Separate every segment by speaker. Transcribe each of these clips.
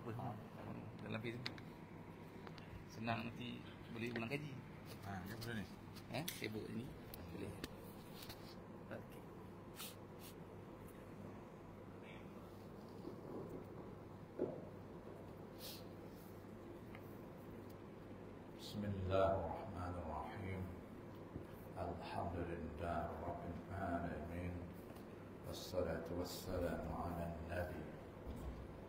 Speaker 1: apa. Dalam Facebook. Senang nanti boleh ulang kaji.
Speaker 2: Dia boleh ni.
Speaker 1: Facebook ni boleh. Okey.
Speaker 2: Bismillahirrahmanirrahim. Alhamdulillah rabbil alamin. Wassalatu wassalamu ala nabi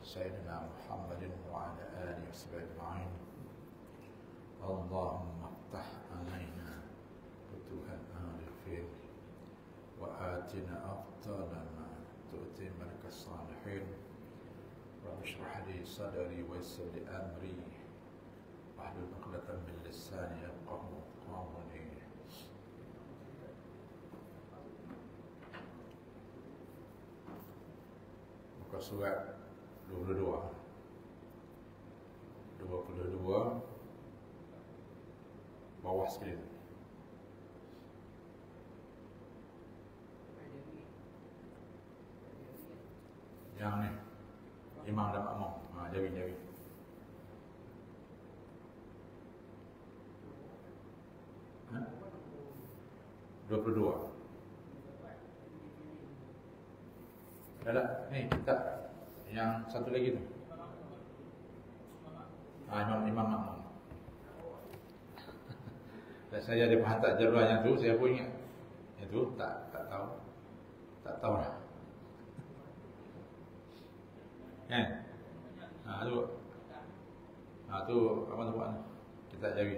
Speaker 2: Sayyidina Muhammadin wa ala alihi wa sahbihi ajma'in. Allahumma iftah alaina futuhan arifin wa atina afdala ma tu'ti malaka salihin. Rabbi shrah li sadri wa yassir li amri wahlul 'uqdatam min lisani yafqahu qawli. Muka surat 22 bawah sekali. Yang ni imam dan makmum. Jawi. Ha? 22. Dah. Ni kita yang satu lagi tu. Imam makmum. Dan saya ada hantar jadual yang tu, saya pun ingat. Itu tak tahu. Tak tahu lah. Kan? Tu apa tu buat ni? Kita jawi.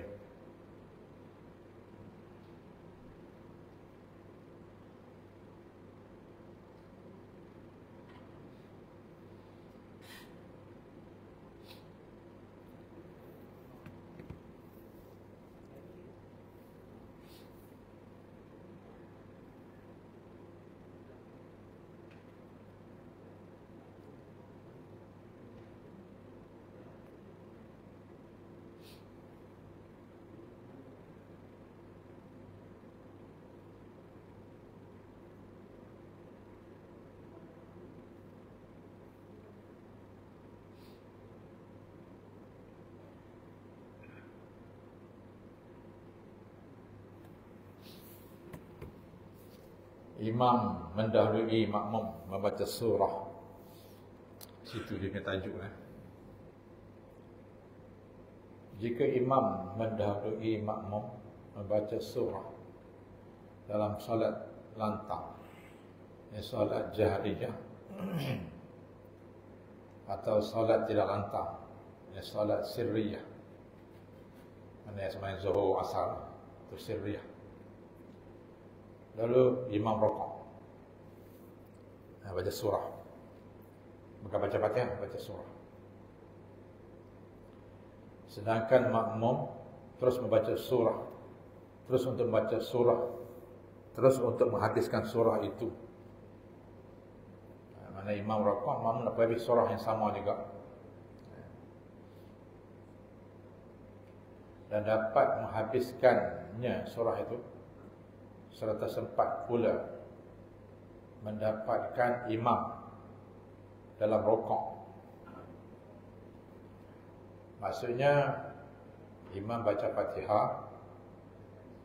Speaker 2: Imam mendahului makmum membaca surah. Situ dia punya tajuk. Jika imam mendahului makmum membaca surah dalam solat lantang, solat jahriyah, atau solat tidak lantang, solat sirriyah, mana semain zuhur asar, itu sirriyah. Lalu imam rokok, baca surah, bukan baca Fatihah, baca surah. Sedangkan makmum terus membaca surah, terus untuk membaca surah, terus untuk menghabiskan surah itu. Mana imam rokok, makmum nak habis surah yang sama juga. Dan dapat menghabiskannya surah itu, serta sempat pula mendapatkan imam dalam rokok. Maksudnya imam baca Fatihah,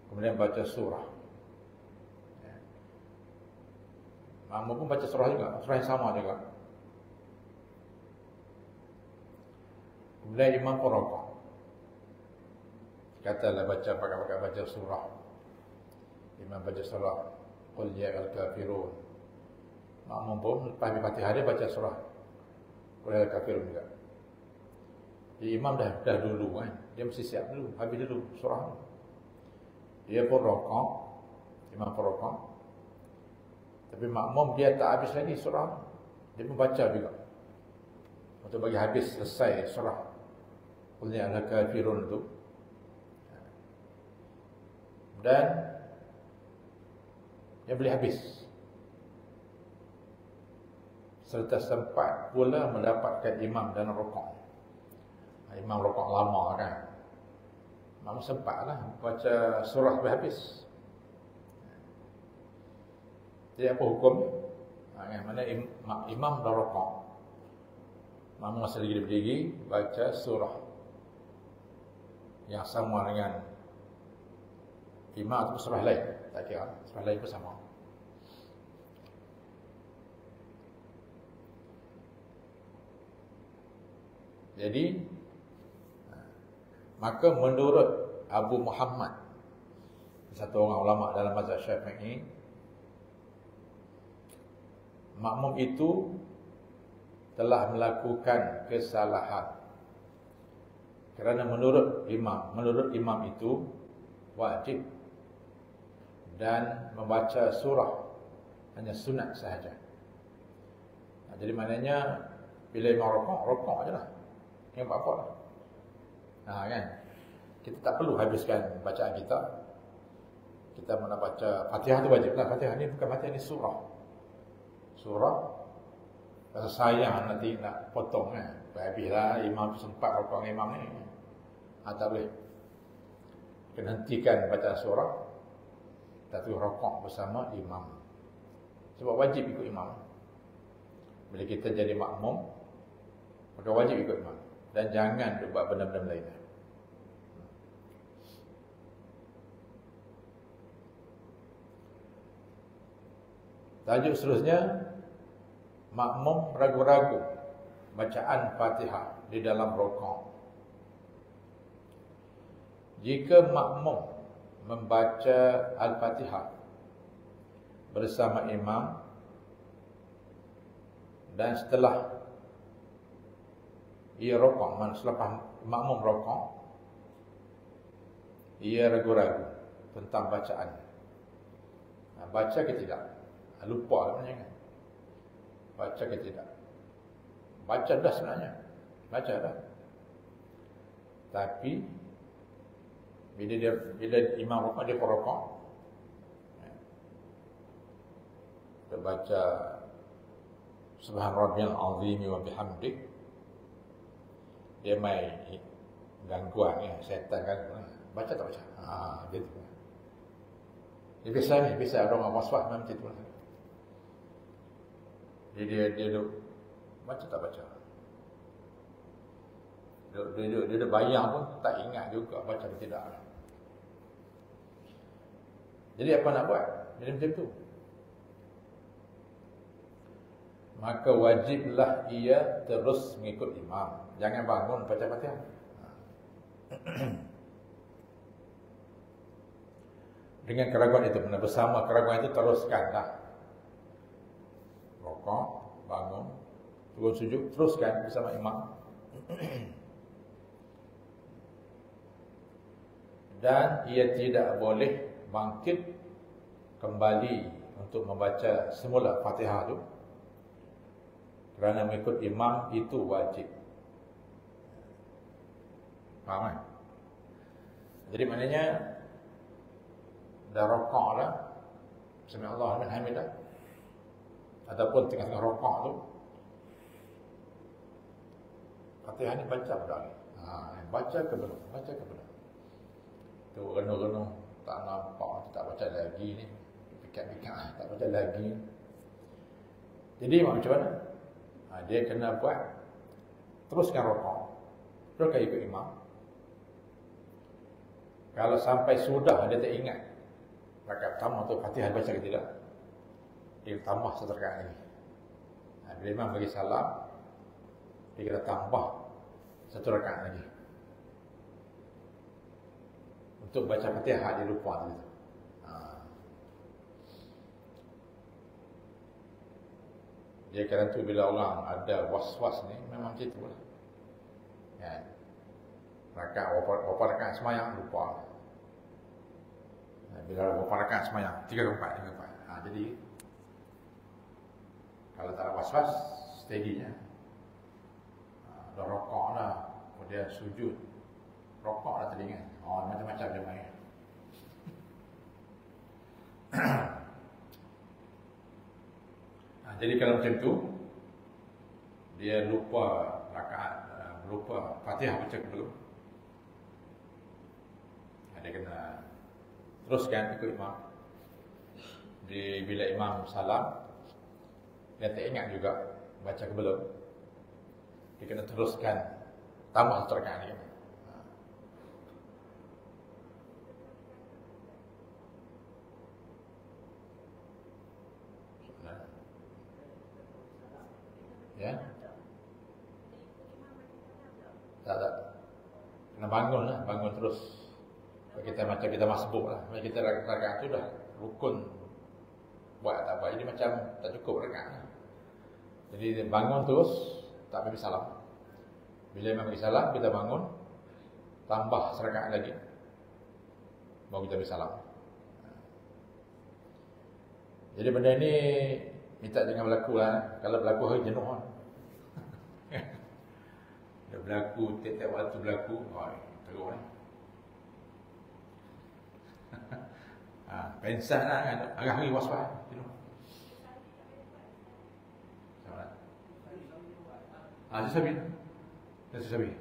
Speaker 2: kemudian baca surah. Makmum pun baca surah juga, surah yang sama juga. Kemudian imam pun rokok. Katalah pakai baca surah. Imam baca surah Qul ya al-kafirun. Makmum pun lepas Fatihah dia baca surah Qul ya al-kafirun juga. Jadi imam dah dulu kan, dia mesti siap dulu, habis dulu surah. Dia pun rokok, imam pun rokok. Tapi makmum dia tak habis lagi surah, dia pun baca juga untuk bagi habis selesai surah Qul ya al-kafirun itu. Dan dia boleh habis, serta sempat pula mendapatkan imam dalam rokok. Imam rokok lama kan, makmum sempatlah baca surah sampai habis. Jadi apa hukum? Mana imam dah rokok, makmum masa lagi berdiri baca surah yang sama dengan imam atau surah lain, tak kira, surah lain pun sama. Jadi maka menurut Abu Muhammad, satu orang ulama dalam mazhab Syafi'i, makmum itu telah melakukan kesalahan kerana menurut imam itu wajib dan membaca surah hanya sunat sahaja. Jadi maknanya bila imam rokok aje lah. Yang buat apa lah. Kan? Kita tak perlu habiskan bacaan kita. Kita nak baca Fatihah tu wajib lah. Fatihah ni bukan Fatihah, ni surah. Surah. Rasa sayang nanti nak potong kan. Habislah imam sempat rokok dengan imam ni. Tak boleh. Kena hentikan bacaan surah. Tak boleh rokok bersama imam. Sebab wajib ikut imam. Bila kita jadi makmum, maka wajib ikut imam. Dan jangan buat benda-benda lain. Tajuk seterusnya, makmum ragu-ragu bacaan Fatihah di dalam rokok. Jika makmum membaca Al-Fatihah bersama imam dan setelah ia rokok, selepas makmum rokok, ia ragu-ragu tentang bacaan. Baca ke tidak? Lupa sebenarnya kan? Baca ke tidak? Baca dah sebenarnya. Baca dah. Tapi bila imam rokok, dia rokok, dia baca Subhan Rabbiyal Azim wa bihamdik, dia main gangguan ya, setan gangguan. Baca tak baca? Gitu. Dia biasa orang was-was macam tu. Dia duduk baca tak baca. Dia bayang pun tak ingat juga baca atau tidak. Jadi apa nak buat? Jadi macam tu. Maka wajiblah ia terus mengikut imam. Jangan bangun baca Fatihah. Dengan keraguan itu, bersama keraguan itu teruskanlah. Rokok, bangun, turun sujud, teruskan bersama imam. Dan ia tidak boleh bangkit kembali untuk membaca semula Fatihah itu, kerana mengikut imam itu wajib. Faham kan? Jadi maknanya dah rokok lah, Sami'allahu liman hamidah, ataupun tengah-tengah rokok tu, Fatihah ni baca dah. Baca ke belum? Baca ke belum? Tu renung-renung, tak nampak, tak baca lagi ni. Pikat-pikat, tak baca lagi. Jadi macam mana? Dia kena buat, teruskan rokok, teruskan ikut imam. Kalau sampai sudah dia tak ingat rakaat pertama tu Fatihah baca ke tidak, dia tambah satu rakaat lagi. Bila imam bagi salam, dia kena tambah satu rakaat lagi untuk baca Fatihah. Dia lupa tu. Dia kata tu bila orang ada was-was ni memang macam tu lah. Kan? Rakaat berapa rakaat semayang lupa. Bila berapa rakaat semayang 3 ke 4. Jadi kalau tak ada was-was, steadynya. Dah rokok dah, kemudian sujud, rokok dah telinga. Macam-macam dia main. Jadi kalau macam tu, dia lupa rakaat, lupa Fatihah baca ke belum, dia kena teruskan ikut imam. Bila imam salam, dia tak ingat juga baca ke belum, Dia kena teruskan tambah satu rakaat lagi. Ya. Tak. Kena bangun lah, bangun terus. Kita macam kita masbuk lah. Macam kita rakaat tu dah rukun. Buat tak buat. Jadi macam tak cukup rakaat lah. Jadi bangun terus, tak bagi salam. Bila imam bagi salam, kita bangun, tambah serakaat lagi, baru kita bagi salam. Jadi benda ni minta jangan berlaku lah. Kalau berlaku hari jenuh lah. Dia berlaku, tiap-tiap waktu berlaku, teruk lah. Pensan lah kan, hari-hari was-was jenuh. Sesabi.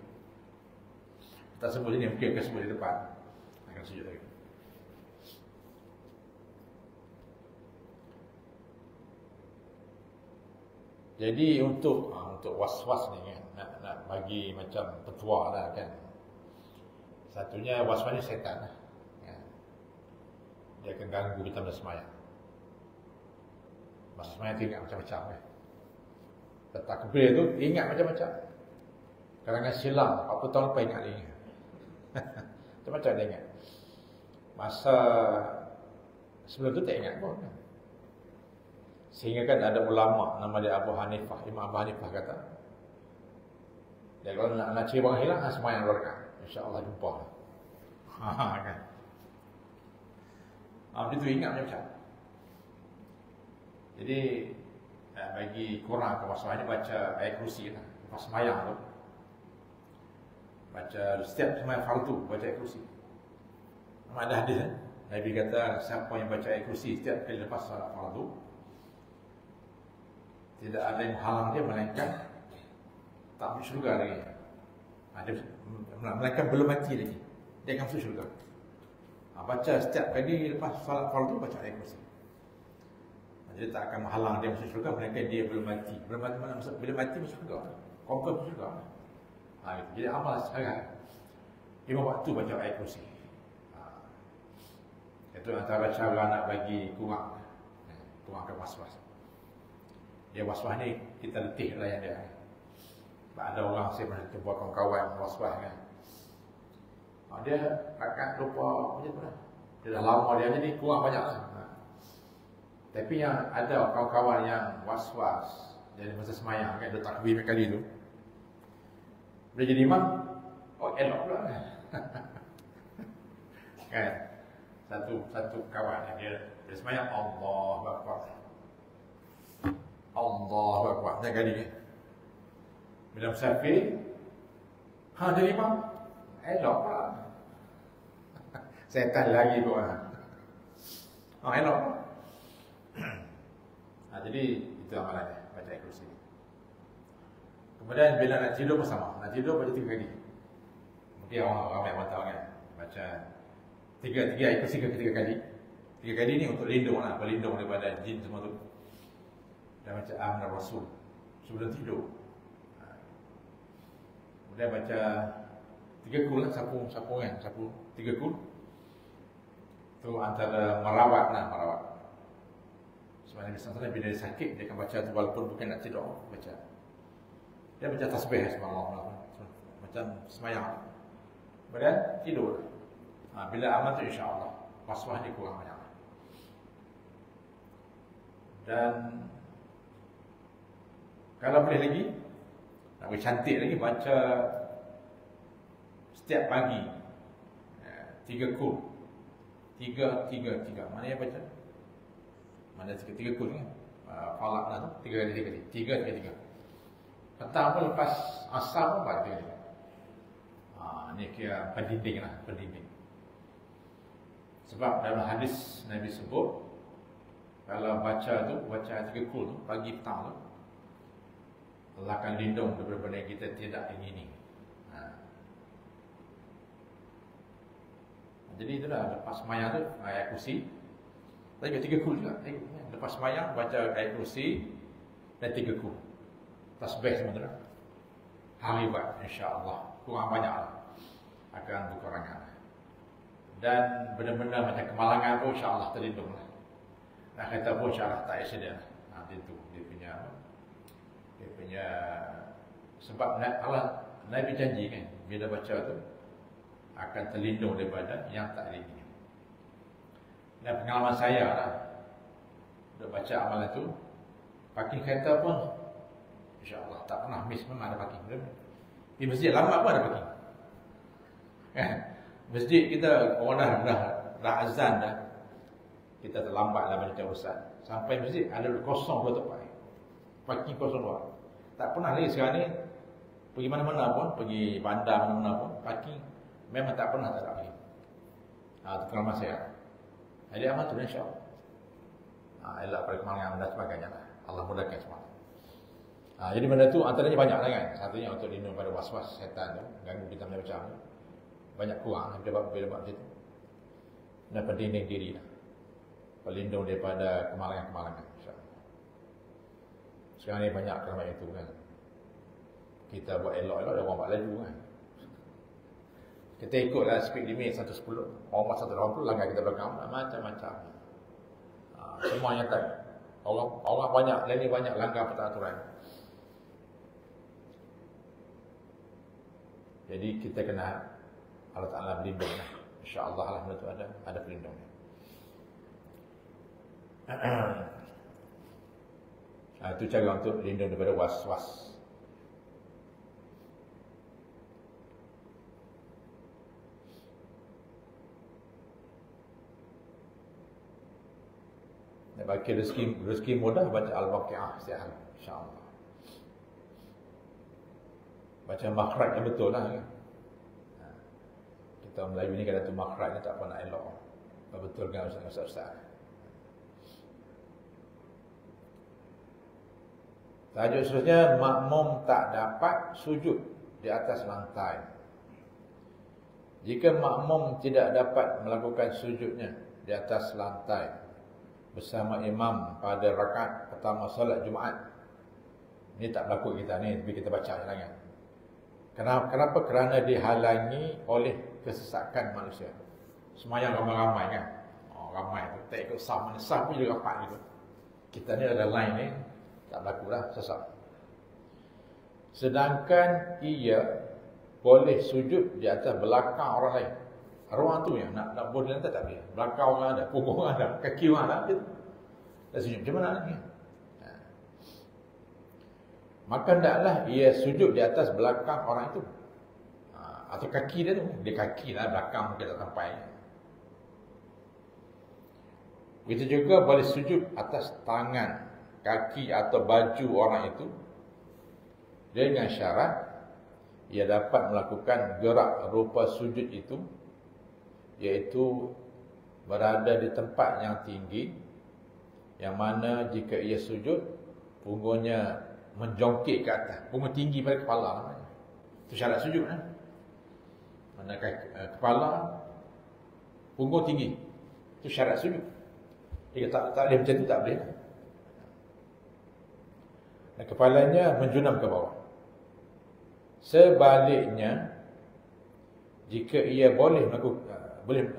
Speaker 2: Tak sebut sini, mungkin akan sebut di depan. Akan sujud lagi. Jadi untuk was-was ni kan, nak bagi macam petua lah kan. Satunya was-was ni setan lah. Kan? Dia akan ganggu kita masa semayang. Masa semayang tu ingat macam-macam kan. Takbir tu ingat macam-macam. Kadang-kadang silam 40 tahun lepas ingat lagi. Macam-macam dia ingat. Masa sebelum tu tak ingat pun kan. Sehingga kan ada ulama nama dia Abu Hanifah, Imam Abu Hanifah kata, dia kalau nak cari barang hilang, semayang 2 rakaat, insya-Allah jumpa lah. Kan. Dia tu ingat macam-macam. Jadi bagi kurang kewaspadaan baca ayat kursi lah. Lepas semayang tu, baca setiap semayang fardu baca ayat kursi. Ada hadis Nabi kata siapa yang baca ayat kursi setiap kali lepas salat fardu, tidak ada yang menghalang dia melainkan tak masuk syurga lagi. Melainkan belum mati lagi, dia akan masuk syurga. Baca setiap kali lepas salat fardu baca ayat kursi. Jadi tak akan menghalang dia masuk syurga melainkan dia belum mati. Belum mati mana masuk? Bila mati masuk syurga. Confirm masuk syurga. Gitu. Jadi amal sekarang 5 waktu baca ayat kursi. Itu antara cara nak bagi kurangkan was-was. Dia was-was ni kita letih layan dia. Ada orang saya pernah jumpa kawan-kawan was-was kan. Dia akan lupa macam tu lah. Dia dah lama dia jadi kurang banyak lah. Tapi yang ada kawan-kawan yang was-was dari masa semayang kan, dia takbir kali tu, bila jadi imam, elok pula kan. Kan? Satu kawan dia semayang Allahu Akbar. Allahu Akbar. Dia kali kan. Bila musafir, jadi imam, elok pula. Setan lagi tu lah. Elok pula. Jadi itu amalannya, baca ayat kursi. Kemudian bila nak tidur pun sama. Nak tidur baca 3 kali. Mungkin orang ramai orang tahu kan. Baca 3 ayat kursi ke 3 kali. 3 kali ni untuk lindung lah, berlindung daripada jin semua tu. Dan baca Amanah Rasul sebelum tidur. Kemudian baca 3 kul lah, sapu kan, 3 kul. Tu antara merawat. Sebenarnya misalnya bila dia sakit, dia akan baca tu walaupun bukan nak tidur, baca. Dia baca tasbih subhanallah, macam semayang. Kemudian tidur. Bila aman tu insya-Allah was-was dia kurang banyak. Dan kalau boleh lagi, nak lebih cantik lagi, baca setiap pagi 3 kul. 3. Mana yang baca? Mana 3 kul ni? Falak lah tu 3 kali. 3. Petang pun lepas asar pun baca 3 kali. Ni kira pendinding lah, pendinding. Sebab dalam hadis Nabi sebut, kalau baca 3 kul tu, pagi petang tu, Allah akan lindung daripada benda yang kita tidak ingini. Jadi itulah, lepas semayang tu ayat kursi. Tadi 3 kul juga. Lepas semayang baca ayat kursi dan 3 kul. Tasbih semua tu lah. hari buat, insya-Allah kurang banyaklah akan berkurangan. Dan benda-benda macam kemalangan pun insya-Allah terlindunglah. Nak kata pun insya-Allah tak accident lah. Itu dia punya sebab Allah Nabi janji kan bila baca tu akan terlindung daripada yang tak diingini. Dan pengalaman saya lah dah baca amalan tu, parking kereta pun insya-Allah tak pernah miss, memang ada parking. Di masjid lama pun ada parking. Kan? Masjid kita orang dah azan dah. Kita terlambatlah macam ustaz. Sampai masjid ada kosong dua tempat. Parking kosong dua. Tak pernah lagi sekarang ni pergi mana-mana pun, pergi bandar mana-mana pun, parking memang tak pernah tak ada parking. Itu pengalaman saya. Jadi amal tu insya-Allah. Elak pada kemalangan dan sebagainya lah. Allah mudahkan semua. Jadi benda tu antaranya banyak lah kan. Satunya untuk lindung pada was-was syaitan tu, ganggu kita macam tu. Banyak kurang bila buat macam tu. Dan pendinding diri lah. Pelindung daripada kemalangan-kemalangan, insya-Allah. Sekarang ni banyak kerana itu kan. Kita buat elok-elok, dia orang buat laju kan. Kita ikutlah speed limit 110. Orang 180 langgar kita belakang, macam-macam. Semuanya tak. Orang banyak, lain ni banyak langgar peraturan. Jadi kita kena Allah Ta'ala berlindung lah. InsyaAllah lah benda tu ada pelindungnya. Itu cara untuk lindung daripada was-was. Nak bagi rezeki mudah, baca Al-Waqi'ah setiap hari, insya-Allah. Baca makhraj yang betul lah kan. Kita Melayu ni kata tu makhraj ni tak apa nak elok. Betul kan ustaz-ustaz. Tajuk seterusnya, makmum tak dapat sujud di atas lantai. Jika makmum tidak dapat melakukan sujudnya di atas lantai bersama imam pada rakaat pertama solat Jumaat. Ini tak berlaku kita ni, tapi kita baca je kan. Kenapa? Kerana dihalangi oleh kesesakan manusia. Semayang ramai-ramai kan. Ramai tu tak ikut sah, mana sah pun juga rapat gitu. Kita ni ada line ni, tak berlaku lah, sesak. Sedangkan ia boleh sujud di atas belakang orang lain. Ruang tu yang nak boleh lantai tak boleh. Belakang orang ada, punggung orang ada, kaki orang ada, gitu. Dan sujud macam mana lagi? Maka hendaklah ia sujud di atas belakang orang itu. Atau kaki dia tu. Dia kaki lah, belakang mungkin tak sampai. Begitu juga boleh sujud atas tangan, kaki atau baju orang itu dengan syarat ia dapat melakukan gerak rupa sujud itu, iaitu berada di tempat yang tinggi, yang mana jika ia sujud, punggungnya menjongkik ke atas, punggung tinggi pada kepala namanya. Itu syarat sujud kan? Mana kepala, punggung tinggi. Itu syarat sujud. Jika tak boleh macam tu, tak boleh. Dan kepalanya menjunam ke bawah. Sebaliknya, jika ia boleh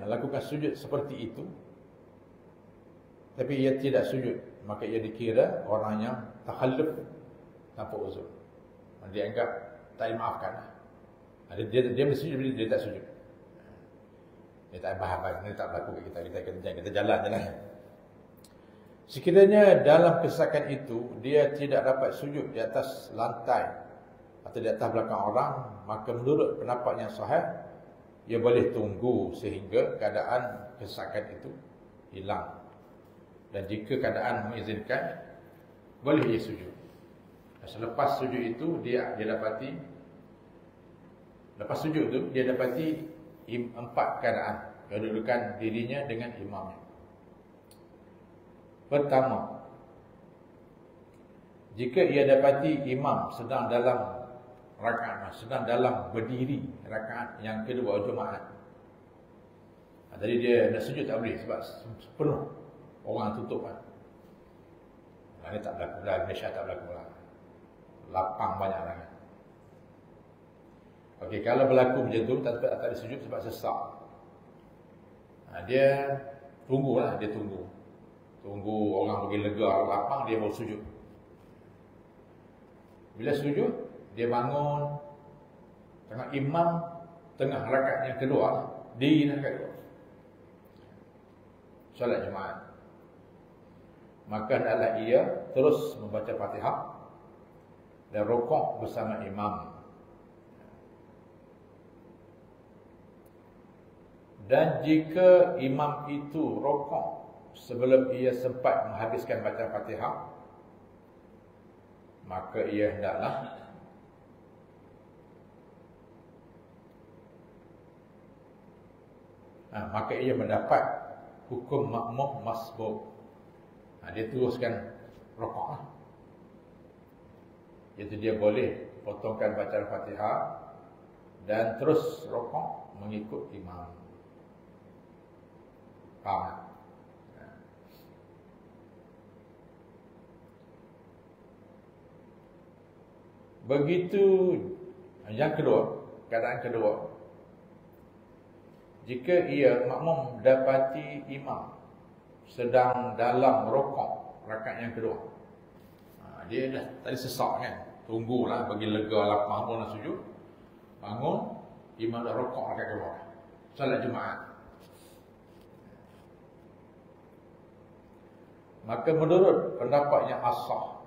Speaker 2: melakukan sujud seperti itu, tapi ia tidak sujud, maka ia dikira orang yang takhalluf tanpa uzur. Dia anggap tak dimaafkan. Dia bersujud, dia tak sujud. Dia tak faham, dia tak berlaku kat kita jalan je lah. Sekiranya dalam kesesakan itu dia tidak dapat sujud di atas lantai atau di atas belakang orang, maka menurut pendapat yang sahih, ia boleh tunggu sehingga keadaan kesesakan itu hilang. Dan jika keadaan mengizinkan, boleh ia sujud. Dan selepas sujud itu dia dapati, lepas sujud itu dia dapati 4 keadaan kedudukan dirinya dengan imamnya. Pertama, jika ia dapati imam sedang dalam rakaat, sedang dalam berdiri rakaat yang kedua Jumaat. Tadi dia nak sujud tak boleh sebab penuh, orang tutup kan. Ini tak berlaku lah, Malaysia tak berlaku lah. Lapang banyak lah kan. Okey, kalau berlaku macam tu, tak ada sujud sebab sesak. Dia tunggulah, dia tunggu. Tunggu orang bagi lega, lapang, dia baru sujud. Bila sujud, dia bangun tengah imam, tengah rakaat yang kedua, di rakaat kedua. Solat Jumaat. Maka adalah ia terus membaca Fatihah dan rukuk bersama imam. Dan jika imam itu rukuk sebelum ia sempat menghabiskan baca Fatihah, maka ia hendaklah maka ia mendapat hukum makmum masbuk. Dia teruskan rukuk lah. Iaitu dia boleh potongkan bacaan Fatihah dan terus rukuk mengikut imam. Faham? Begitu yang kedua, keadaan kedua, jika ia makmum dapati imam sedang dalam rukuk rakaat yang kedua, dia dah tadi sesak kan, tunggulah bagi lega lapang pun nak sujud, bangun, imam dah rukuk rakaat kedua, solat Jumaat. Maka menurut pendapat yang asah,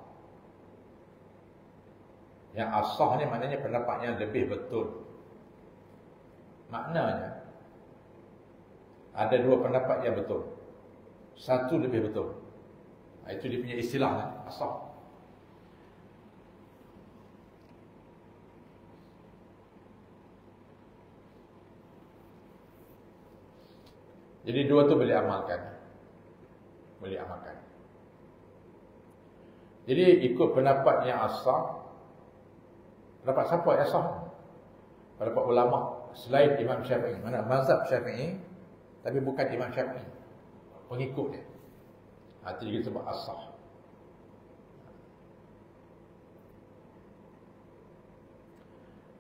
Speaker 2: yang asah ni maknanya pendapat yang lebih betul. Maknanya ada dua pendapat yang betul, satu lebih betul. Itu dia punya istilah lah, asah. Jadi dua tu boleh amalkan. Boleh amalkan. Jadi ikut pendapat yang asah. Pendapat siapa yang asah? Pendapat ulama selain Imam Syafi'i. Mana mazhab Syafi'i, tapi bukan Imam Syafi'i, pengikut dia. Itu juga sebab asah.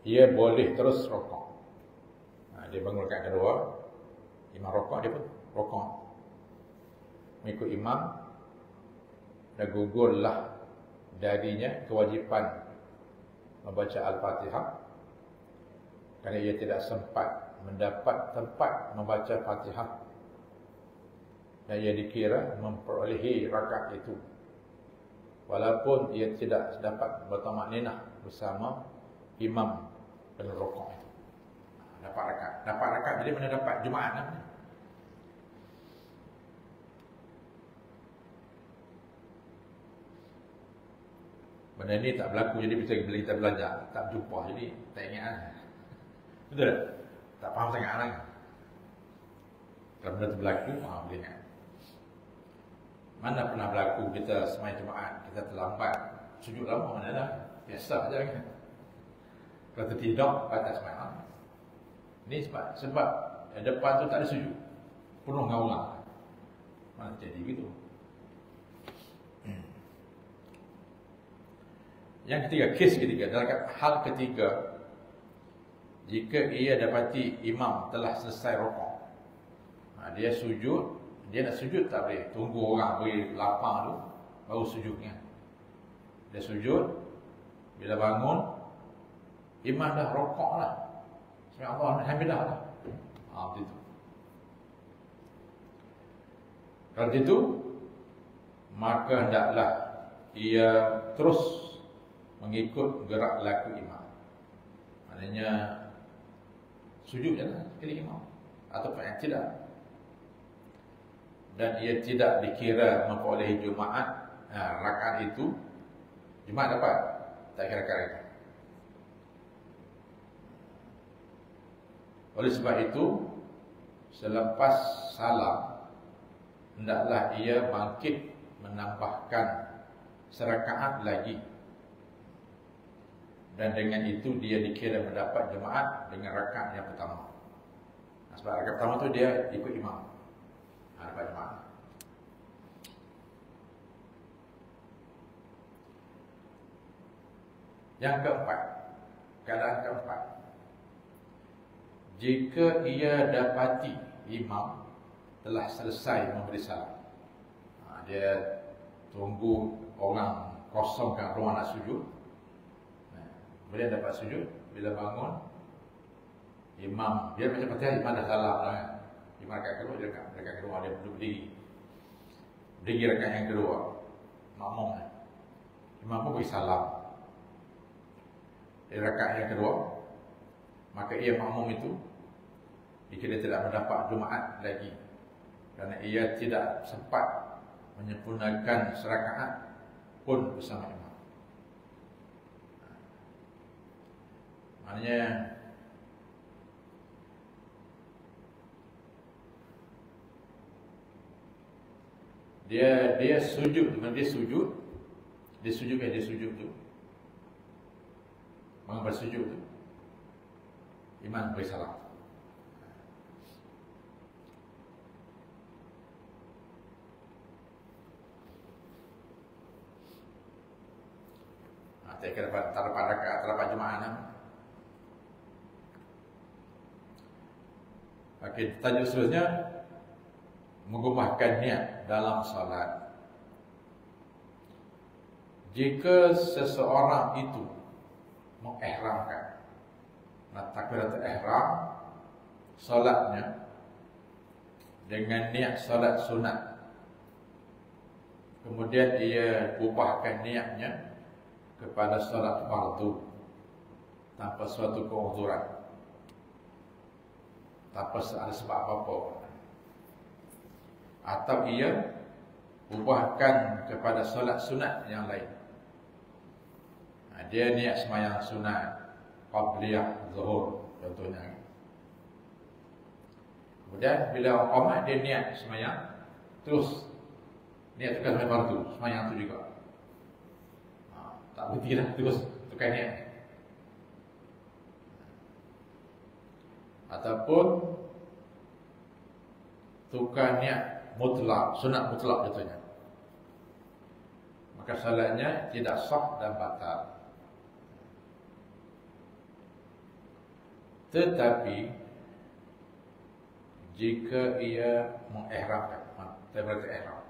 Speaker 2: Ia boleh terus rukuk. Dia bangun rakaat kedua, imam rukuk, dia pun rukuk mengikut imam, dan gugurlah darinya kewajipan membaca Al-Fatihah kerana ia tidak sempat mendapat tempat membaca Fatihah dan ia dikira memperolehi rakaat itu walaupun ia tidak dapat bertamakninah bersama imam dalam rukuk itu. Dapat rakaat jadi mana dapat Jumaat namanya. Benda ni tak berlaku, jadi bila kita belajar tak jumpa, jadi tak ingat lah. Betul tak? Tak faham sangat lah. Kalau benda tu berlaku, boleh ingat. Mana pernah berlaku kita semai Jumaat, kita terlambat, sujud lama, mana dah, biasa je kan. Kalau tertidur, batas semai. Ni sebab depan tu tak ada sujud, penuh dengan orang. Mana jadi begitu. Yang ketiga, kes ketiga, dalam hal ketiga, jika ia dapati imam telah selesai rukuk, dia sujud, dia nak sujud tak boleh, tunggu orang beri lapang tu baru sujudnya. Dia sujud, bila bangun imam dah rukuk lah, subhanallah, alhamdulillah lah. Begitu. Kalau begitu, maka hendaklah ia terus mengikut gerak laku imam. Maknanya sujud je lah sekali imam, ataupun yang tidak. Dan ia tidak dikira memperolehi Jumaat. Rakaat itu Jumaat dapat, tak kira rakaat itu. Oleh sebab itu, selepas salam hendaklah ia bangkit menambahkan serakaat lagi, dan dengan itu dia dikira mendapat Jumaat dengan rakaat yang pertama. Sebab rakaat pertama tu dia ikut imam, dapat Jumaat. Yang keempat, keadaan keempat, jika ia dapati imam telah selesai memberi salam. Dia tunggu orang kosongkan ruang nak sujud. Bila dapat sujud, bila bangun, imam dia macam Fatihah, imam dah salam lah kan. Imam rakaat kedua, dia rakaat kedua dia berdiri. Berdiri rakaat yang kedua, makmum kan. Imam pun beri salam. Di rakaat yang kedua, maka ia makmum itu, jika dia tidak mendapat Jumaat lagi, kerana ia tidak sempat menyempurnakan serakaat pun bersama imam. Maknanya dia sujud, dia sujud tu, bangun bersujud tu, imam beri salam. Tak dapat rakaat, tak dapat Jumaat lah. Okey, tajuk seterusnya, mengubahkan niat dalam solat. Jika seseorang itu mengihramkan takbiratul ihram solatnya dengan niat solat sunat, kemudian ia ubahkan niatnya kepada solat fardu tanpa suatu keuzuran, tanpa ada sebab apa-apa, atau ia ubahkan kepada solat sunat yang lain. Dia niat sembahyang sunat qabliyah zuhur contohnya. Kemudian bila qamat dia niat sembahyang terus, niat tukar sembahyang fardu, sembahyang tu juga. Tak berhenti lah, terus tukar niat. Ataupun tukar niat mutlak, sunat mutlak contohnya, maka salatnya tidak sah dan batal. Tetapi jika ia mengihramkan takbiratul ihram,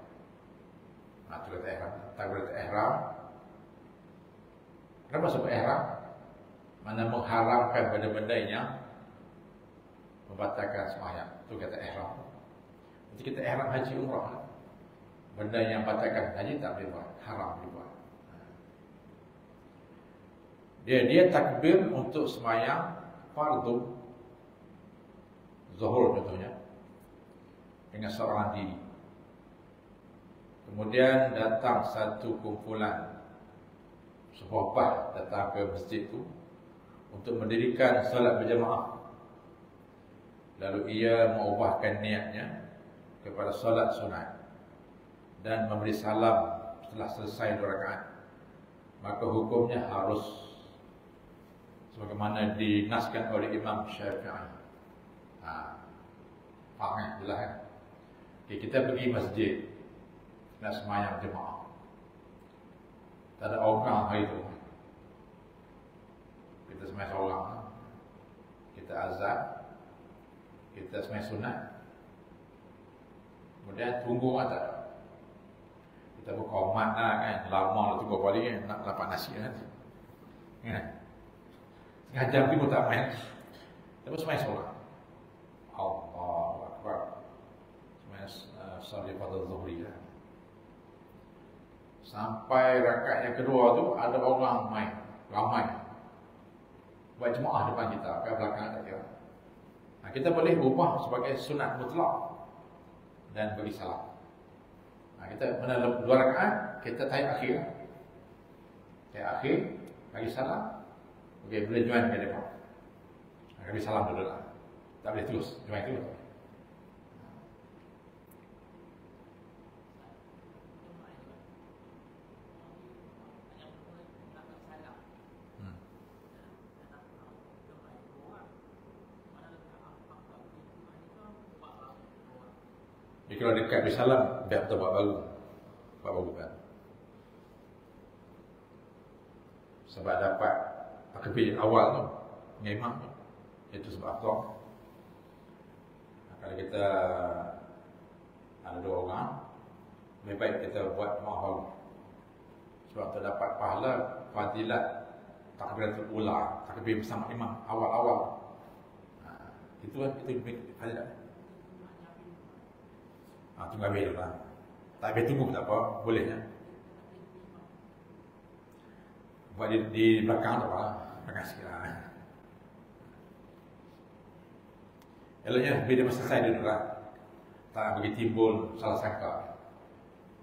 Speaker 2: takbiratul ihram, kenapa sebut ihram? Mana mengharamkan benda-benda yang membatalkan sembahyang, itu kata ihram. Jadi kita ihram haji umrah, benda yang membatalkan haji tak boleh buat, haram dibuat. Dia takbir untuk sembahyang fardu zuhur contohnya dengan seorang diri. Kemudian datang satu kumpulan, sebuah bah datang ke masjid itu untuk mendirikan solat berjamaah. Lalu ia mengubahkan niatnya kepada solat sunat dan memberi salam setelah selesai 2 rakaat, maka hukumnya harus sebagaimana dinaskan oleh Imam Syafi'i. Faham jelas kan? Okay, kita pergi masjid nak sembahyang jemaah, tak ada orang hari itu, kita sembahyang seorang, kita azan, kita sembahyang sunat, kemudian tunggu tak, kita berkomat lah kan, lama lah tunggu balik kan, nak dapat nasi kan, setengah jam pun tak main. Tapi semai solat, Allahu Akbar, semai solat pada zuhri lah. Sampai rakaat yang kedua tu ada orang main, ramai buat jemaah depan kita, kat belakang tak kira. Kita boleh ubah sebagai sunat mutlak dan bagi salam. Kita mana 2 rakaat, kita tahiyat akhir, bagi salam. Okey, boleh join ke depan. Bagi salam dulu lah. Tak boleh terus, join dulu. Jadi kalau dekat bersalam, biar kita buat baru kan. Sebab dapat takbir awal tu, dengan imam tu, itu sebab apa? Kalau kita ada 2 orang, lebih baik kita buat jemaah baru. Sebab untuk dapat pahala fadilat takbiratul ula, takbir bersama imam awal-awal. Itu fadilat. Tunggu habis dulu lah. Tak habis tunggu tak apa, boleh ya. Buat di belakang tak apa lah. Belakang sikit lah. Eloknya bila dia selesai dulu lah. Tak bagi timbul salah sangka.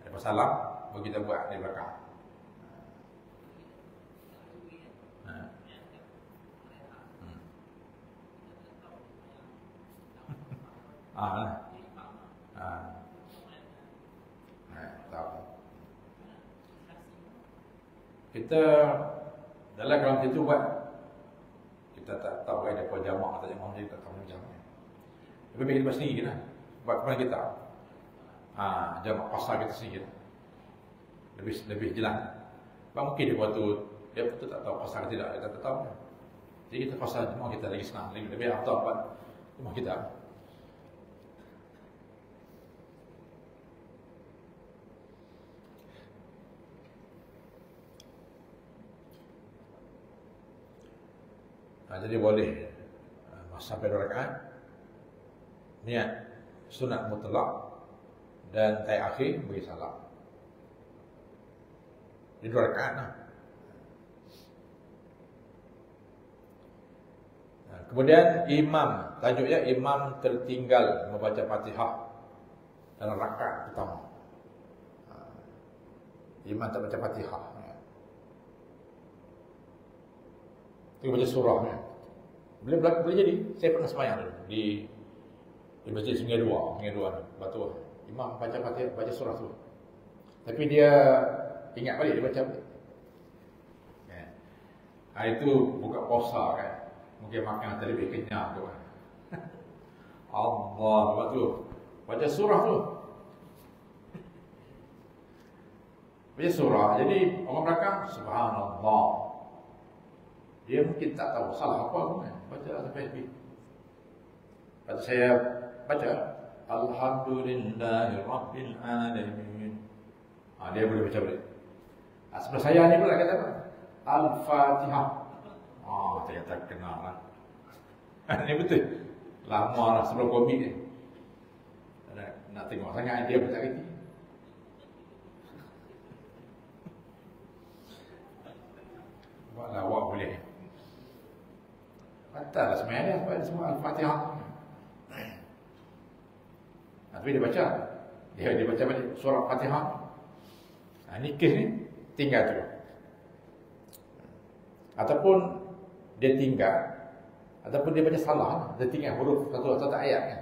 Speaker 2: Ada masalah, bagi kita buat di belakang. Tahu. Kita dalam kalau kita buat, kita tak tahu ada apa jamaah atau jamaah, jadi tak tahu jamaah. Lebih baik kita buat sendiri lah. Buat kepada kita. Jamaah pasal kita sendiri. Lebih jelas. Sebab mungkin dia buat tu, dia betul tak tahu pasal tidak, dia tak tahu. Jadi kita pasal jamaah kita lagi senang. Lebih afdal buat jamaah kita. Jadi boleh sampai 2 rakaat niat sunat mutlak dan tayyib akhir bagi salam. Di 2 rakaat lah. Kemudian imam, tajuknya imam tertinggal membaca Fatihah dalam rakaat pertama. Imam tak baca Fatihah. Dia baca surahnya. Boleh jadi. Saya pernah sembahyang dulu di masjid Sungai Dua Batu. Imam baca Fatihah, baca surah tu. Tapi dia ingat balik, dia baca balik. Itu buka puasa kan. Mungkin makan terlebih kenyang tu kan. Allah, lepas tu baca surah tu. Baca surah. Jadi orang belakang subhanallah. Dia mungkin tak tahu salah apa kan. Baca sampai habis. Kata saya baca Alhamdulillahirabbil alamin. Dia boleh baca balik. Sebelah saya ni pula kata apa? Al-Fatihah. Ternyata kenal lah. Ini betul. Lama lah sebelum Covid ni. Nak tengok sangat dia baca lagi. Buatlah awak boleh. Patahlah sebenarnya dia sebab semua Al-Fatihah. Tapi dia baca. Dia baca balik surah Fatihah. Ini kes ni tinggal tu. Ataupun dia tinggal, ataupun dia baca salah, dia tinggal huruf satu ayat kan.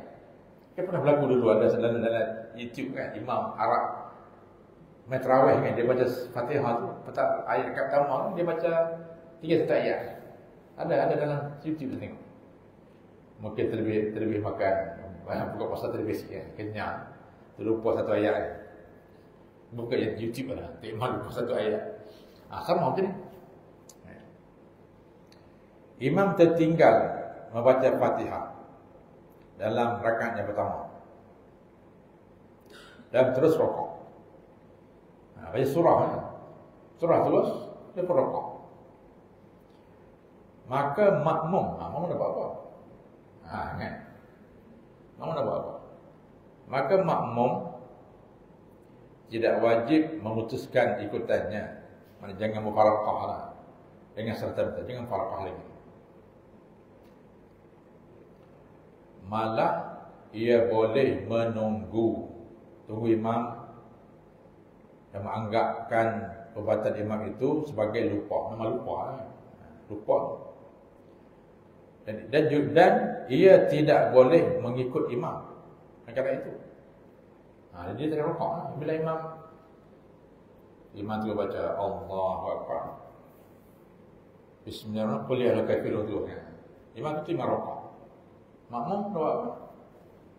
Speaker 2: Kan pernah berlaku dulu ada dalam YouTube kan, Imam Arab main tarawih kan, dia baca Fatihah tu, ayat dekat pertama dia baca 3 satu ayat. Ada dalam YouTube tu tengok. Mungkin terlebih makan, buka puasa terlebih sikit kan, kenyang, terlupa satu ayat kan. Buka YouTube lah, tak lupa satu ayat. Sama macam ni. Imam tertinggal membaca Fatihah dalam rakaat yang pertama dan terus rokok. Baca surah terus, dia pun rokok. Maka makmum nak buat apa? Kan? Makmum nak buat apa? Maka makmum tidak wajib memutuskan ikutannya. Maksudnya jangan mufaraqah lah. Dengan serta-merta, jangan mufaraqah lagi. Malah ia boleh tunggu imam dan menganggapkan perbuatan imam itu sebagai lupa. Nama lupa lah. Lupa. Dan ia tidak boleh mengikut imam kerana itu. Dia tak rokok lah. Bila imam tu baca Allahu Akbar, Bismillahirrahmanirrahim, qul ya ayyuhal kafirun tu kan. Imam tu imam rokok. Makmum buat apa?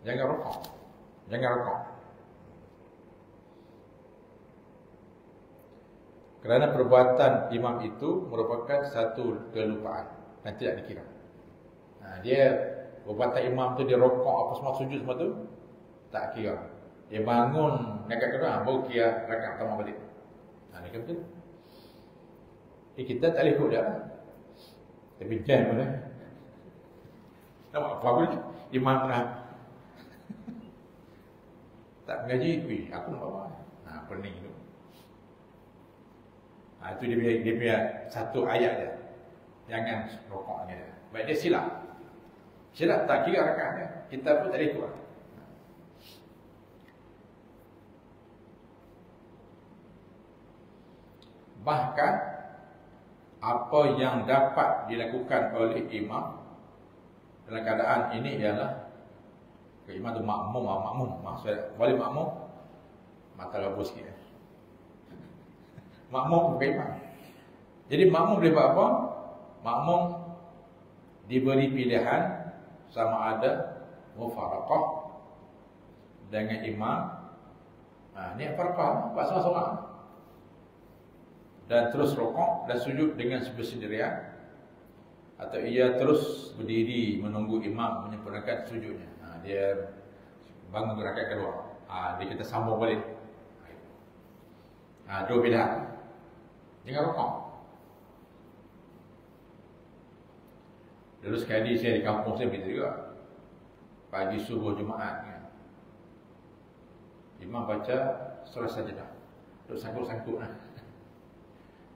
Speaker 2: Jangan rokok. Kerana perbuatan imam itu merupakan satu kelupaan dan tidak dikira. Dia perbuatan imam tu dia rokok apa semua sujud semua tu tak kira. Dia bangun rakaat kedua baru kira rakaat pertama balik. Ni kan betul. Kita tak boleh ikut dia. Tapi jam pun nampak apa pun imam dah tak mengaji, aku nak bawa. Pening tu. Itu dia punya satu ayat dia. Jangan rokoknya dia. Baik dia silap. Silap tak kira rakaatnya. Kita pun tak boleh ikut. Bahkan apa yang dapat dilakukan oleh imam dalam keadaan ini ialah imam tu makmum maksud wali makmum mata labu sikit. Makmum bukan imam. Jadi makmum boleh buat apa? Makmum diberi pilihan sama ada mufaraqah dengan imam. Ni farqah buat seorang-seorang. Dan terus rokok dan sujud dengan bersendirian, atau ia terus berdiri menunggu imam menyempurnakan sujudnya. Dia bangun rakaat kedua. Dia kita sambung balik. Dua pilihan. Jangan rokok. Dulu sekali saya di kampung saya begitu juga. Pagi subuh Jumaat kan. Imam baca surah Sajdah. Duk sangkut-sangkut lah.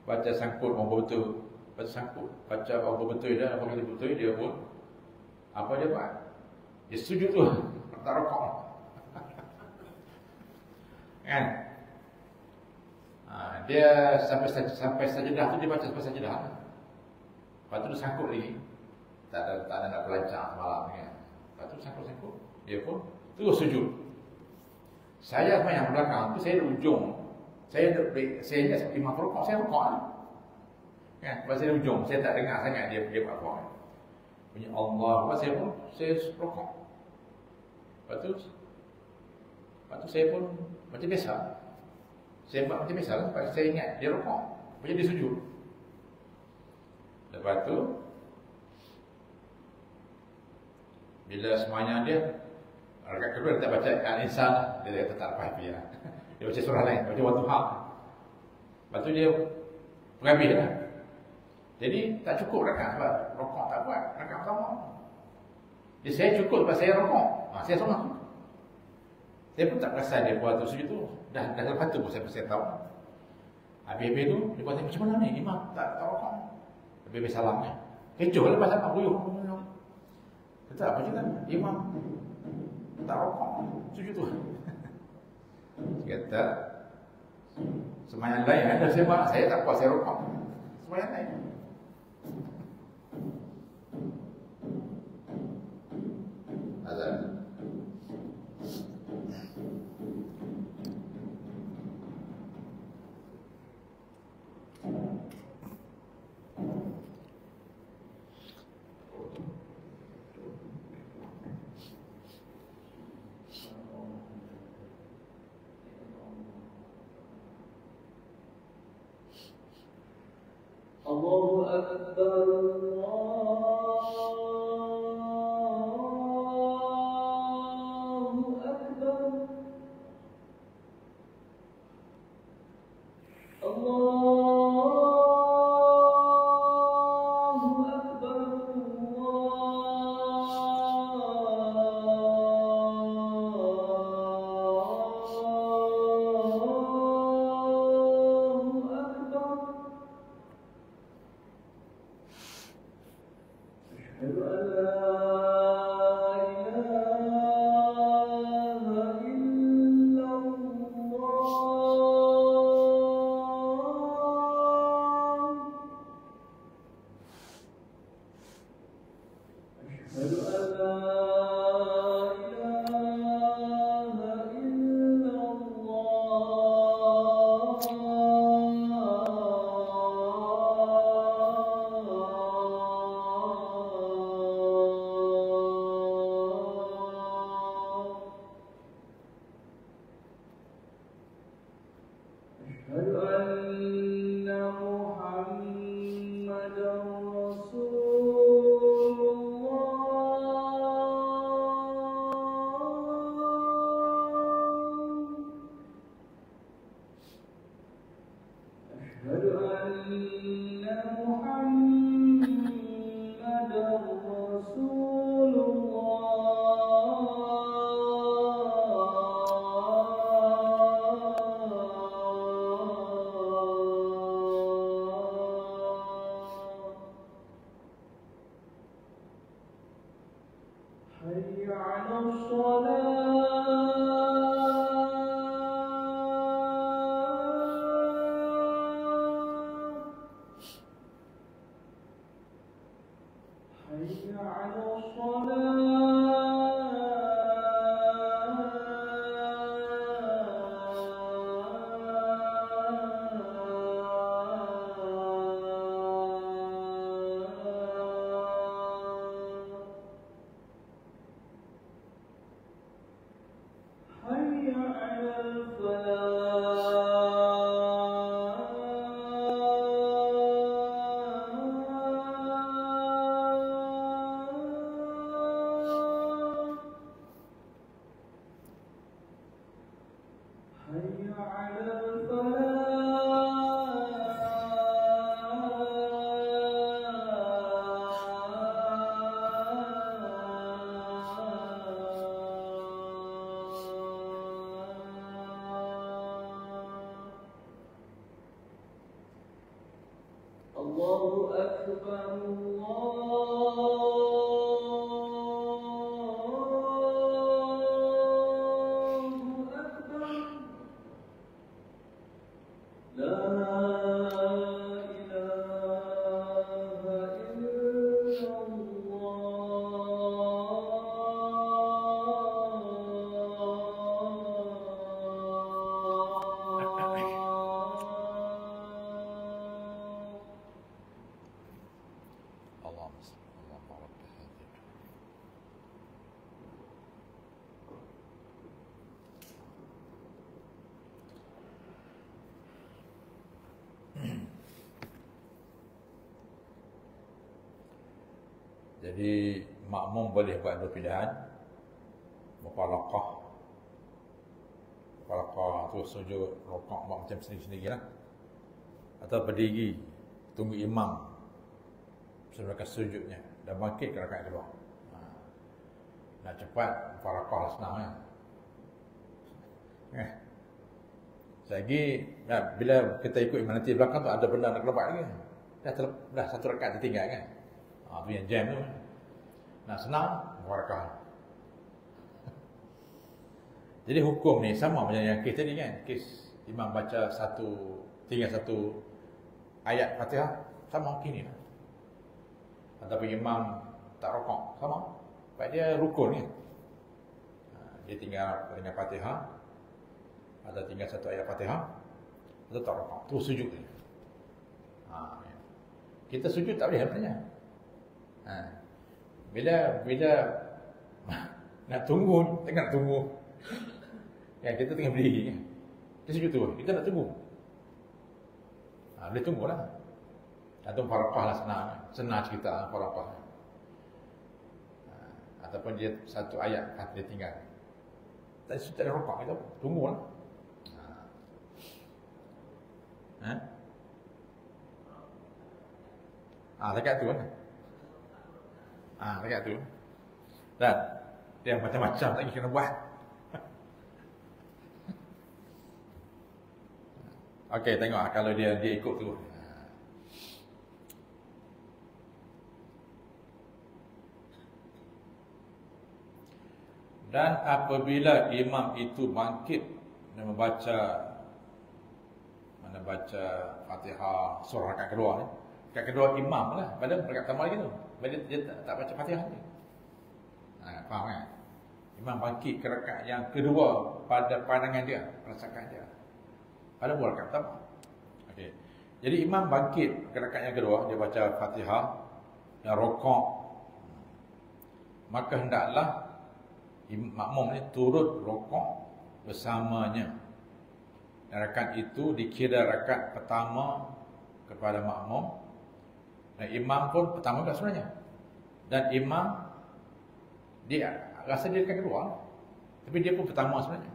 Speaker 2: Baca sangkut orang betul. Baca sangkut. Baca orang betul dia, apa kata betul dia pun. Apa dia buat? Dia sujud tu. Tak rokok. Kan? Dia sampai sajdah tu dia baca sampai sajdah. Lepas tu dia sangkut lagi. Tak ada nak pelancang semalam kan. Lepas tu sangkut-sangkut. Dia pun terus sujud. Saya yang belakang tu saya di ujung. Saya ingat imam rokok, saya rokok lah. Kan? Lepas saya di ujung, saya tak dengar sangat dia buat apa. Bunyi Allah, lepas saya rokok. Lepas tu saya pun macam biasa. Saya buat macam biasa lah, sebab saya ingat dia rokok. Lepas dia sujud. Lepas tu bila semuanya dia rakaat kedua dia tak baca Al-Insan, dia kata tak apa dia. Dia baca surah lain, baca Wadduha. Lepas tu dia berhabis lah. Jadi tak cukup rakaat sebab rokok tak buat rakaat pertama. Jadi saya cukup sebab saya rokok. Saya solat. Saya pun tak perasan dia buat tu sujud tu. Dah lepas tu pun saya tahu. Habis-habis tu dia buat macam mana ni imam tak rokok. Habis salam ni. Kecoh lepas salam buyuh. Kata apa cerita? Imam tak rokok sujud tu. Dia kata sembahyang lain ada saya tak puas saya rokok. Sembahyang lain. Azan.
Speaker 3: Allahu Akbar, Allahu Akbar, Allahu Akbar, Allahu Akbar. أشهد أن لا إله إلا الله. أشهد أن لا إله إلا الله. أشهد أن محمدا رسول الله حي على الصلاة حي على الصلاة حي على الفلاح حي على الفلاح الله أكبر الله أكبر لا إله إلا الله
Speaker 2: اللهم صل اللهم رب هذه. Jadi makmum boleh buat dua pilihan. Mufaraqah. Mufaraqah tu sujud rukuk buat macam sendiri-sendirilah. Atau berdiri tunggu imam sebelum sujudnya dan bangkit ke rakaat kedua. Nak cepat mufaraqah lah, senang kan. Lagi bila kita ikut imam nanti belakang tu ada benda nak lepas lagi. Dah satu rakaat tertinggal kan. Tu yang jam tu. Nak senang mufaraqah. Jadi hukum ni sama macam yang kes tadi kan. Kes imam baca tinggal satu ayat Fatihah, sama kini lah. Ataupun imam tak rokok, sama. Sebab dia rukun kan. Dia tinggal Fatihah, atau tinggal satu ayat Fatihah, atau tak rokok. Tu sujud dia. Kita sujud tak boleh sebenarnya. Bila nak tunggu, tengah tunggu. Ya, kita tengah berdiri kan. Dia sujud tu, kita nak tunggu. Boleh tunggulah. Atau mufaraqah lah, senang cerita mufaraqah. Ataupun dia satu ayat dia tinggal. Tak ada rokok kita, tunggulah. Dekat tu kan. Dekat tu. Dan dia macam-macam lagi kena buat. Okey, tengok kalau dia ikut tu. Dan apabila imam itu bangkit dan membaca Fatihah surah rakaat kedua ni. Rakaat kedua imam lah, pada rakaat pertama lagi tu. Dia tak baca Fatihah ni. Faham kan? Imam bangkit ke rakaat yang kedua pada pandangan dia, rasakan dia. Pada buat rakaat pertama. Okey. Jadi imam bangkit ke rakaat yang kedua, dia baca Fatihah dan rukuk. Maka hendaklah makmum ni turut rukuk bersamanya. Dan rakaat itu dikira rakaat pertama kepada makmum. Dan imam pun pertama juga sebenarnya. Dan imam dia rasa dia rakaat kedua, tapi dia pun pertama sebenarnya.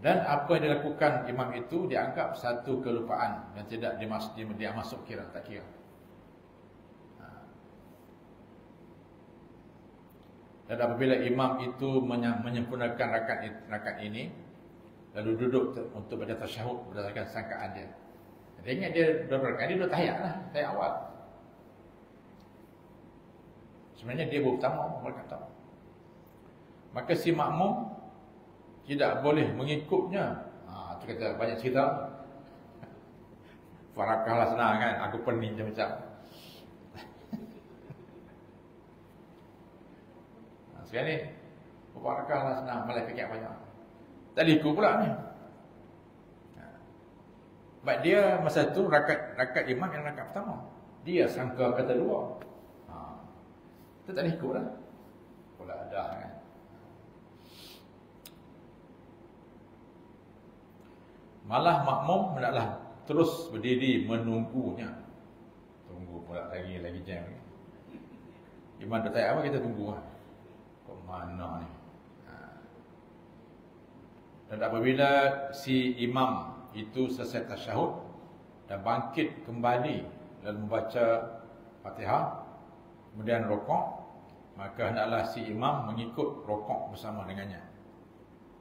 Speaker 2: Dan apa yang dilakukan imam itu dianggap satu kelupaan yang tidak dia masuk kira, tak kira. Dan apabila imam itu menyempurnakan rakaat ini, lalu duduk untuk baca tasyahud berdasarkan sangkaan dia. Dia ingat dia dua rakaat, dia duduk tahiyat lah, tahiyat awal. Sebenarnya dia baru pertama, rakaat pertama. Maka si makmum tidak boleh mengikutnya. Itu kata banyak cerita. Farakah lah senang kan, aku pening macam-macam. Sekarang ni farakah lah senang, malah fikir banyak. Tak ikut pula ni. Sebab dia masa tu rakaat imam yang rakaat pertama. Dia sangka kata dua. Itu tak ikut lah. Pula ada kan. Malah makmum hendaklah terus berdiri menunggunya. Tunggu pula lagi jam. Imam dah tayar apa kita tunggu lah. Kok mana ni? Dan apabila si imam itu selesai tasyahud dan bangkit kembali dan membaca Fatihah, kemudian rokok, maka hendaklah si imam mengikut rokok bersama dengannya.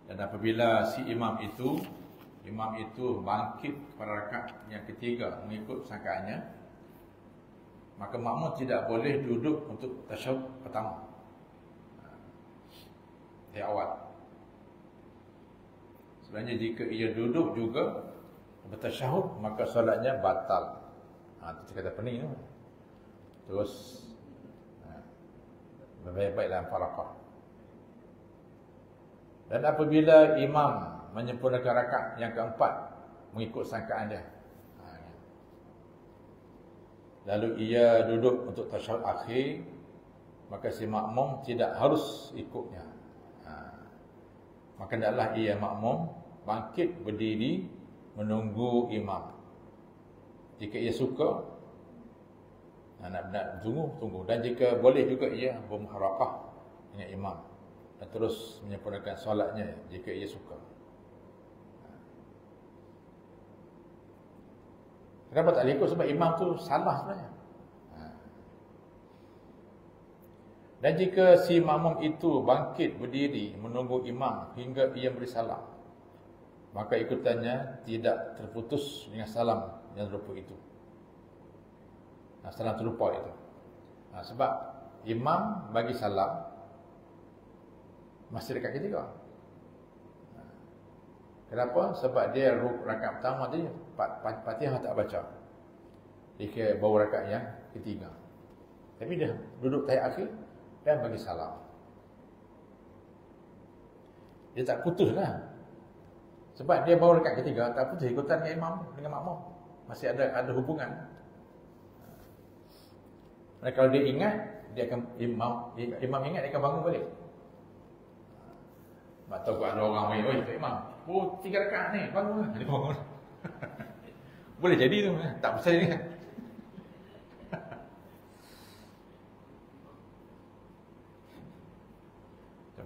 Speaker 2: Dan apabila si imam itu bangkit pada rakaat yang ketiga mengikut sangkaannya, maka makmum tidak boleh duduk untuk tasyahud pertama di awal. Sebenarnya jika ia duduk juga bertasyahud, maka solatnya batal. Itu kata pening tu. Terus berbaik-baik dalam farakah. Dan apabila imam menyempurnakan rakaat yang keempat mengikut sangkaan dia, lalu ia duduk untuk tasyahud akhir, maka si makmum tidak harus ikutnya. Maka hendaklah ia makmum bangkit berdiri menunggu imam. Jika ia suka nak tunggu. Dan jika boleh juga ia bermuharaqah dengan imam dan terus menyempurnakan solatnya jika ia suka. Kenapa tak ikut? Sebab imam tu salah sebenarnya. Dan jika si makmum itu bangkit berdiri menunggu imam hingga ia beri salam, maka ikutannya tidak terputus dengan salam yang serupa itu. Salam serupa itu. Sebab imam bagi salam masih dekat ketiga. Kenapa? Sebab dia rakaat pertama tadi Fatihah tak baca. Dia bawa rakaat yang ketiga. Tapi dia duduk tahiyat akhir dan bagi salam. Dia tak putus lah. Sebab dia bawa rakaat ketiga, tak putus ikutan dengan imam, dengan makmum. Masih ada hubungan. Dan kalau dia ingat, dia akan imam ingat, dia akan bangun balik. Tak tahu ada orang main, oi Pak Imam, 3 rakaat ni, bangun lah. Dia bangun. Boleh jadi tu, tak percaya ni kan.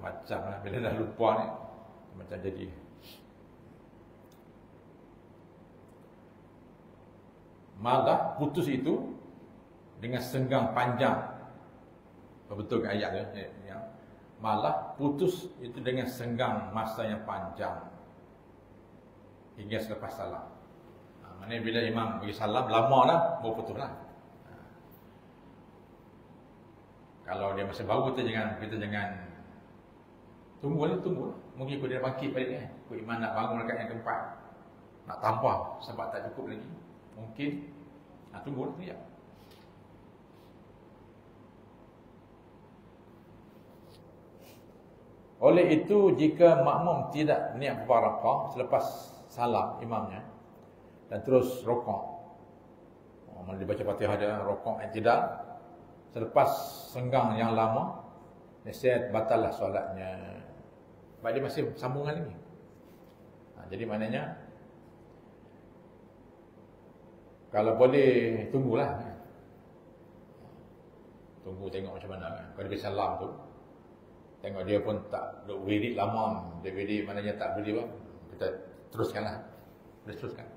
Speaker 2: Macam lah, bila dah lupa ni, macam jadi. Malah putus itu dengan senggang panjang. Betul ke ayat dia? Malah putus itu dengan senggang masa yang panjang hingga selepas salam. Maknanya bila imam bagi salam, lama lah, baru putus lah. Kalau dia masih baru, kita jangan tunggu. Mungkin dia bangkit balik kan. Imam nak bangun rakaat yang keempat, nak tambah sebab tak cukup lagi. Mungkin tunggu lah sekejap. Oleh itu, jika makmum tidak niat mubarakah selepas salam imamnya dan terus rokok, mana dibaca Fatihah dia, rokok i'tidal, selepas senggang yang lama, nasihat batallah solatnya. Sebab dia masih sambungan lagi. Jadi maknanya, kalau boleh tunggulah. Tunggu tengok macam mana kan. Kalau dia salam tu, tengok dia pun tak duk wirid lama. Dia wirid maknanya tak berdiri apa. kita teruskanlah. Kita teruskan.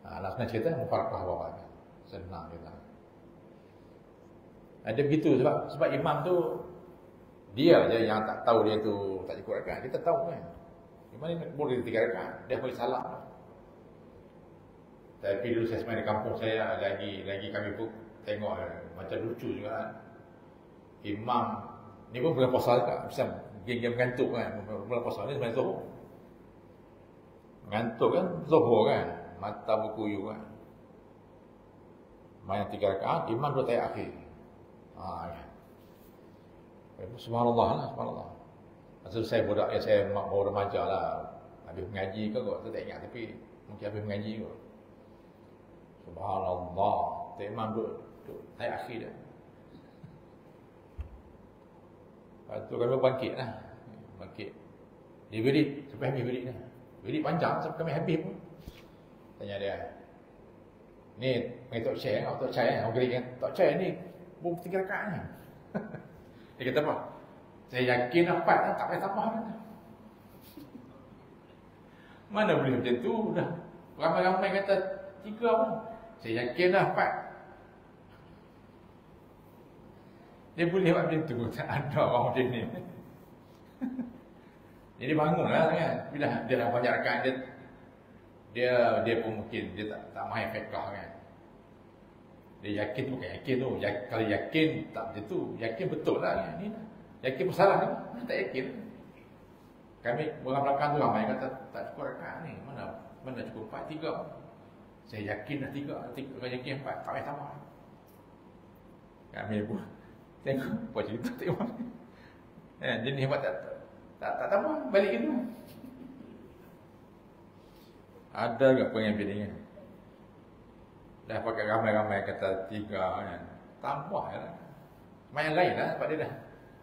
Speaker 2: Nak senang cerita mufarakah apa-apa. Senang kita. Ada begitu sebab imam tu dia je yang tak tahu dia tu tak cukup rakaat. Kita tahu kan. Imam ni boleh 3 rakaat. Dia boleh salah. Tapi dulu saya semain di kampung saya lagi kami pun tengok macam lucu juga kan. Imam ni pun bulan puasa juga. Macam geng-geng mengantuk kan. Bulan puasa ni sebenarnya Zuhur. Mengantuk kan Zuhur kan. Mata berkuyu kan. Main 3 rakaat, imam 2 tahiyat akhir. Kan. Subhanallah lah, subhanallah. Masa saya budak ya, saya baru remaja lah. Habis mengaji ke kot, saya tak ingat. Tapi mungkin habis mengaji kot. Subhanallah. Imam duduk tahiyat akhir dah. Lepas tu kami bangkit lah. Bangkit. Dia berit, sampai habis berit dah. Berit panjang sampai kami habis pun. Tanya dia, ni Tok Syekh, Tok Syekh, orang kata Tok Syekh ni bukan 3 rakaat ni. Dia kata apa? Saya yakin 4 lah, tak payah tambah kan. Mana boleh macam tu dah. Ramai-ramai kata 3 pun. Saya yakin dah 4. Dia boleh buat macam tu, tak ada orang macam ni. Jadi bangunlah kan. Bila dia dah banyak rakaat dia pun mungkin dia tak main fiqh kan. Dia yakin tu bukan yakin tu. Kalau yakin tak macam tu, yakin betul lah kan. Ni yakin bersalah ni, tak yakin. Kami orang belakang tu ramai kata tak cukup rakaat ni. Mana cukup 4, 3. Saya yakin dah 3, kalau yakin 4, tak payah tambah. Kami pun tengok apa cerita tengok. Dia ni hebat tak tambah, balik gitu. Ada ke pengambil ni? Dah pakai ramai-ramai kata 3 kan. Tambah lah. Main lain lah sebab dia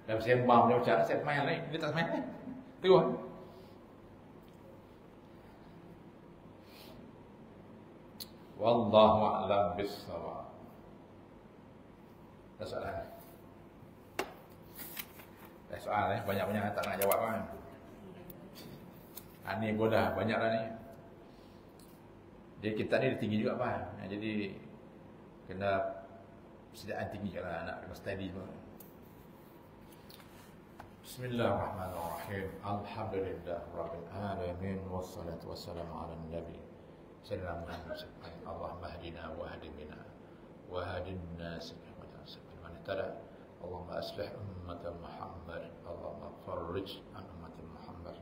Speaker 2: dah bersembang dia macam saya main lain. Dia tak main lain. Terus. Wallahu a'lam bis-shawab. Ada soalan? Ada soalan banyak-banyak tak nak jawab kan. Ni pun dah banyak dah ni. Dia kitab ni dia tinggi juga Pak. Jadi kena persediaan tinggi kalau nak kena study semua. Bismillahirrahmanirrahim. Alhamdulillah rabbil alamin wassalatu wassalamu ala nabi sallallahu alaihi wasallam. Allahumma hdina wa hdi bina wa hadin nas ila sabil man tada. Allahumma aslih ummat Muhammad. Allahumma farrij an ummat Muhammad.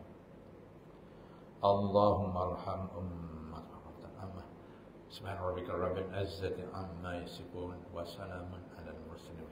Speaker 2: Allahumma arham سبحان ربك رب العزة عما يصفون وسلام على المرسلين.